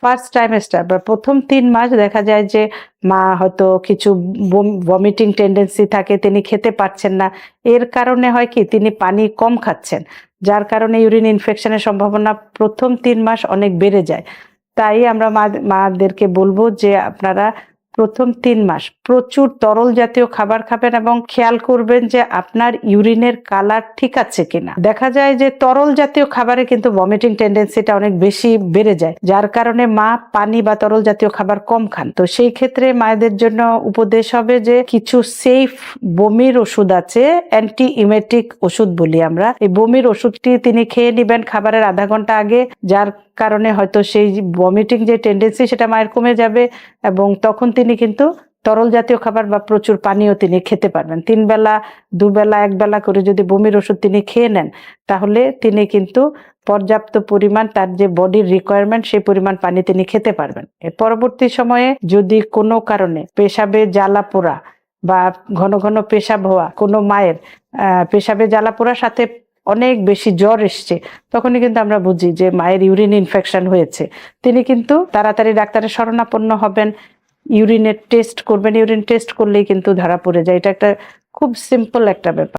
First trimester বা প্রথম 3 মাস দেখা যায় যে মা হয়তো কিছু ভমিটিং টেন্ডেন্সি থাকে, তিনি খেতে পারছেন না। এর কারণে হয় কি, তিনি পানি কম খাচ্ছেন, যার কারণে ইউরিন ইনফেকশনের সম্ভাবনা প্রথম 3 মাস অনেক বেড়ে যায়। তাই আমরা মাদেরকে বলবো যে আপনারা প্রথম 3 মাস প্রচুর তরল জাতীয় খাবার খাবেন এবং খেয়াল করবেন যে আপনার ইউরিনের কালার ঠিক আছে কিনা। দেখা যায় যে তরল জাতীয় খাবারে কিন্তু ভমিটিং টেন্ডেন্সিটা অনেক বেশি বেড়ে যায়, যার কারণে মা পানি বা তরল জাতীয় খাবার কম খান। তো সেই ক্ষেত্রে মায়েদের জন্য উপদেশ হবে যে কিছু সেফ বমির ওষুধ আছে, অ্যান্টি ইমেটিক ওষুধ বলি আমরা। এই বমির ওষুধটি তিনি খেয়ে নেবেন খাবারের আধা ঘন্টা আগে, যার কারণে হয়তো সেই ভমিটিং যে টেন্ডেন্সি সেটা মায়ের কমে যাবে এবং তখন তিনি কিন্তু তরল জাতীয় খাবার বা প্রচুর পানিও তিনি খেতে পারবেন। 3 বেলা 2 বেলা 1 বেলা করে যদি বমির ওষুধ তিনি খেয়ে নেন, তাহলে তিনি কিন্তু পর্যাপ্ত পরিমাণ তার যে বডির রিকোয়ারমেন্ট সেই পরিমাণ পানি তিনি খেতে পারবেন। এর পরবর্তী সময়ে যদি কোনো কারণে পেশাবে জ্বালা পোড়া বা ঘন ঘন পেশাব হওয়া, কোনো মায়ের পেশাবে জ্বালা পোড়ার সাথে অনেক বেশি জ্বর এসছে, তখনই কিন্তু আমরা বুঝি যে মায়ের ইউরিন ইনফেকশন হয়েছে। তিনি কিন্তু তাড়াতাড়ি ডাক্তারের শরণাপন্ন হবেন, ইউরিনের টেস্ট করবেন। ইউরিন টেস্ট করলেই কিন্তু ধরা পড়ে যায়। এটা একটা খুব সিম্পল একটা ব্যাপার।